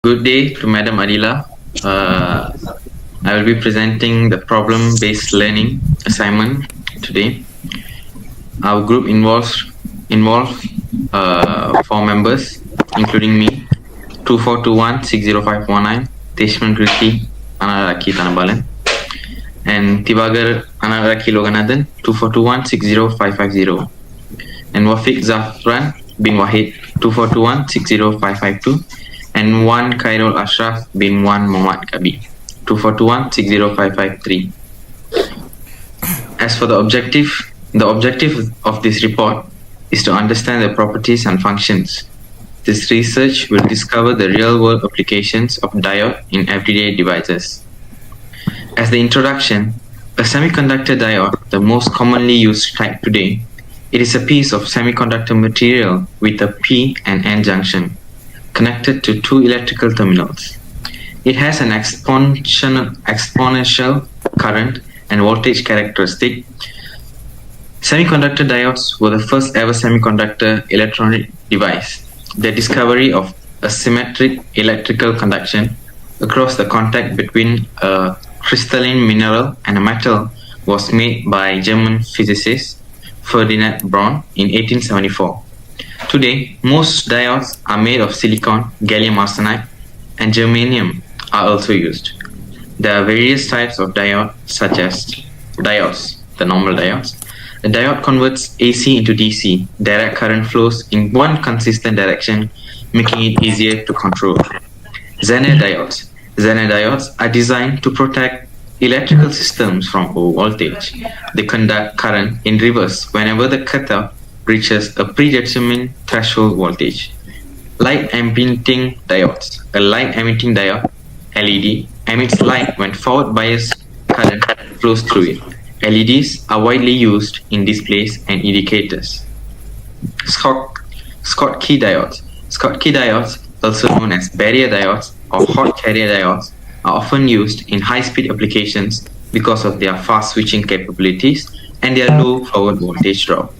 Good day to Madam Adila. I will be presenting the problem-based learning assignment today. Our group involves 4 members, including me, 2421-60519, Teshman Kriti, Anaraki Tanabalan, and Tibagar Anaraki Loganathan, 2421-60550, and Wafiq Zafran bin Wahid, 2421-60552, and 1 Khairul Ashraf bin 1 Muhammad Kabi, 2421-60553. As for the objective of this report is to understand the properties and functions. This research will discover the real-world applications of diode in everyday devices. As the introduction, a semiconductor diode, the most commonly used type today, it is a piece of semiconductor material with a P and N junction connected to 2 electrical terminals. It has an exponential current and voltage characteristic. Semiconductor diodes were the first ever semiconductor electronic device. The discovery of a symmetric electrical conduction across the contact between a crystalline mineral and a metal was made by German physicist Ferdinand Braun in 1874. Today, most diodes are made of silicon, gallium arsenide, and germanium are also used. There are various types of diode, such as diodes, the normal diodes. A diode converts AC into DC. Direct current flows in one consistent direction, making it easier to control. Zener diodes. Zener diodes are designed to protect electrical systems from overvoltage. They conduct current in reverse whenever the cutoff reaches a predetermined threshold voltage. Light emitting diodes. A light emitting diode, LED, emits light when forward bias current flows through it. LEDs are widely used in displays and indicators. Schottky diodes. Schottky diodes, also known as barrier diodes or hot carrier diodes, are often used in high-speed applications because of their fast switching capabilities and their low forward voltage drop.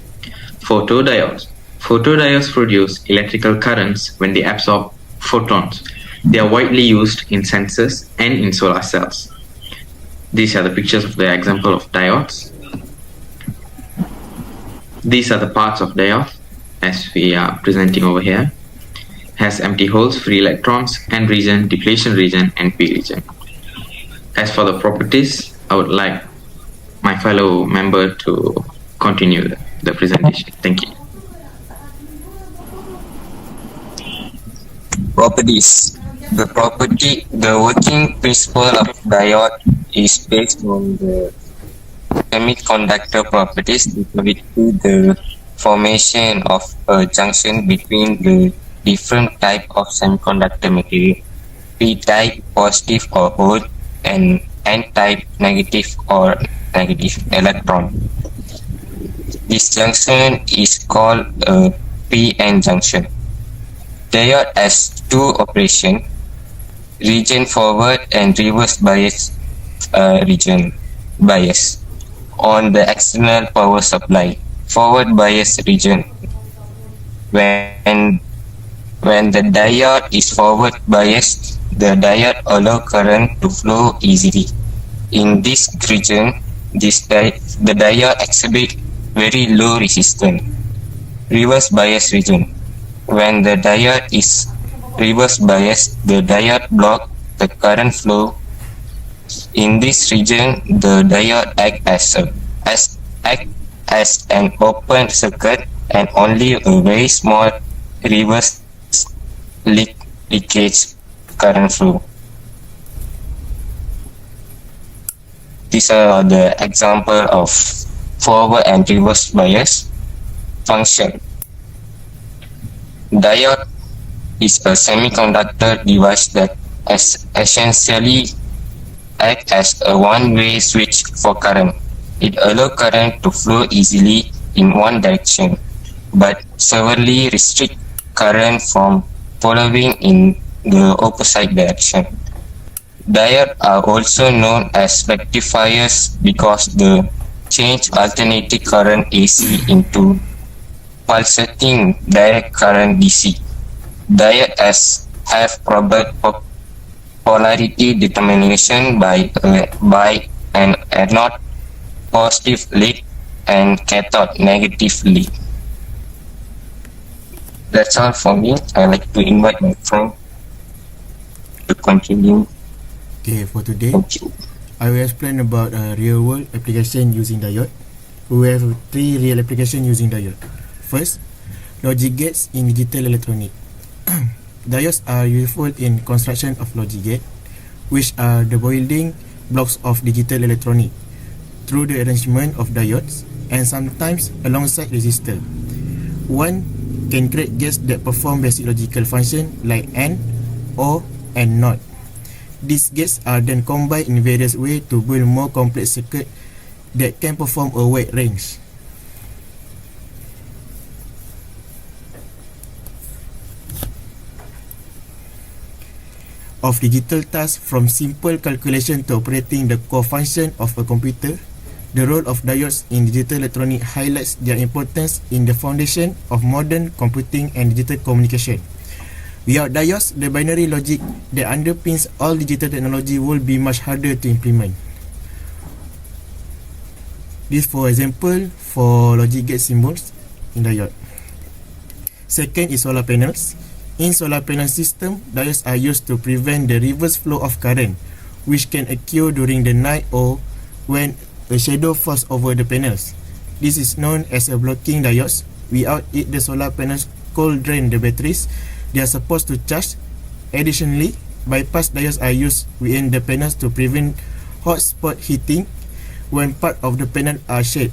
Photodiodes. Photodiodes produce electrical currents when they absorb photons. They are widely used in sensors and in solar cells. These are the pictures of the example of diodes. These are the parts of diode as we are presenting over here. Has empty holes, free electrons, N region, depletion region, and P region. As for the properties, I would like my fellow member to continue the presentation. Thank you. Properties. The working principle of diode is based on the semiconductor properties with the formation of a junction between the different type of semiconductor material. P-type positive or hole and N-type negative or negative electron. This junction is called a P-N junction. Diode has 2 operations, region forward and reverse bias region bias on the external power supply. Forward bias region. When the diode is forward biased, the diode allows current to flow easily. In this region, the diode exhibits very low resistance. Reverse bias region. When the diode is reverse biased, the diode blocks the current flow. In this region, the diode acts as an open circuit and only a very small reverse leakage current flow. These are the example of forward and reverse bias function. Diode is a semiconductor device that essentially acts as a one-way switch for current. It allows current to flow easily in one direction, but severely restricts current from following in the opposite direction. Diodes are also known as rectifiers because they change alternating current AC into pulsating direct current DC. Diode has have polarity determination by an anode positive lead and cathode negative lead. That's all for me. I'd like to invite my friend to continue. Okay, for today, Thank you. I will explain about a real-world application using diode. We have 3 real applications using diode. First, logic gates in digital electronic. Diodes are useful in construction of logic gate, which are the building blocks of digital electronic, through the arrangement of diodes and sometimes alongside resistor. One can create gates that perform basic logical function like AND, OR, and NOT. These gates are then combined in various ways to build more complex circuits that can perform a wide range of digital tasks, from simple calculation to operating the core function of a computer. The role of diodes in digital electronic highlights their importance in the foundation of modern computing and digital communication. Without diodes, the binary logic that underpins all digital technology will be much harder to implement. This, for example, for logic gate symbols in diode. Second is solar panels. In solar panel system, diodes are used to prevent the reverse flow of current, which can occur during the night or when a shadow falls over the panels. This is known as a blocking diodes. Without it, the solar panels could drain the batteries they are supposed to charge. Additionally, bypass diodes are used within the panels to prevent hot spot heating when part of the panel are shaded,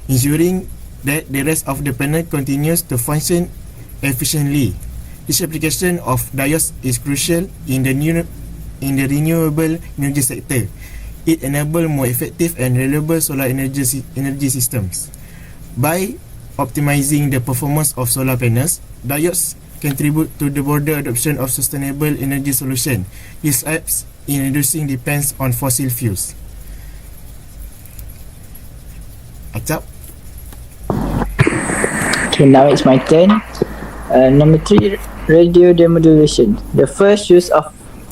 ensuring that the rest of the panel continues to function efficiently. This application of diodes is crucial in the renewable energy sector. It enables more effective and reliable solar energy systems. By optimizing the performance of solar panels, diodes contribute to the broader adoption of sustainable energy solutions. This helps in reducing dependence on fossil fuels. Acap. Okay, now it's my turn. Number 3, radio demodulation. The first use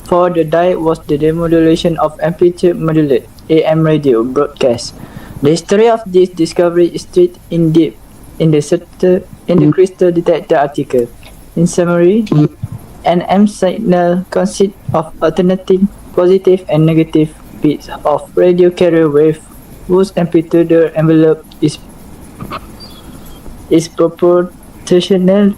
for the diode was the demodulation of amplitude modulated AM radio broadcast. The history of this discovery is treated in depth in the crystal detector article. In summary, an AM signal consists of alternating positive and negative bits of radio carrier wave whose amplitude envelope is proportional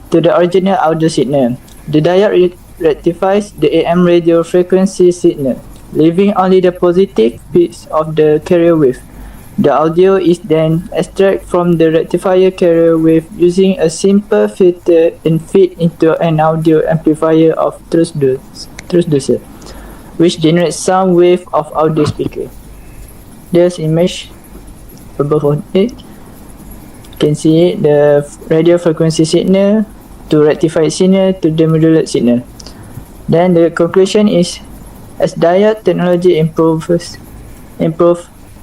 to the original audio signal. The diode rectifies the AM radio frequency signal, leaving only the positive bits of the carrier wave. The audio is then extracted from the rectifier carrier wave using a simple filter and fed into an audio amplifier of transducer, which generates sound wave of audio speaker. There's image above on it. You can see the radio frequency signal to rectified signal to demodulate signal. Then the conclusion is, as diode technology improves,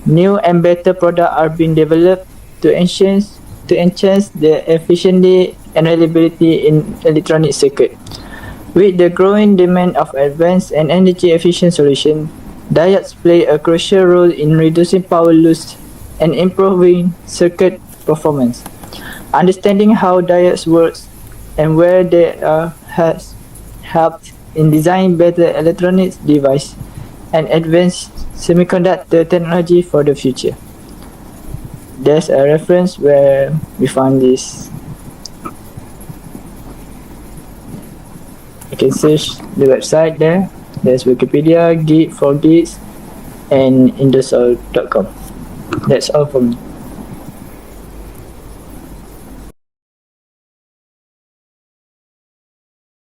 new and better products are being developed to enhance the efficiency and reliability in electronic circuit. With the growing demand of advanced and energy efficient solutions, diodes play a crucial role in reducing power loss and improving circuit performance. Understanding how diodes work and where they are has helped in designing better electronic devices and advanced semiconductor technology for the future. There's a reference where we found this. You can search the website there. There's Wikipedia, Geek for Geeks, and Indusol.com. That's all from me.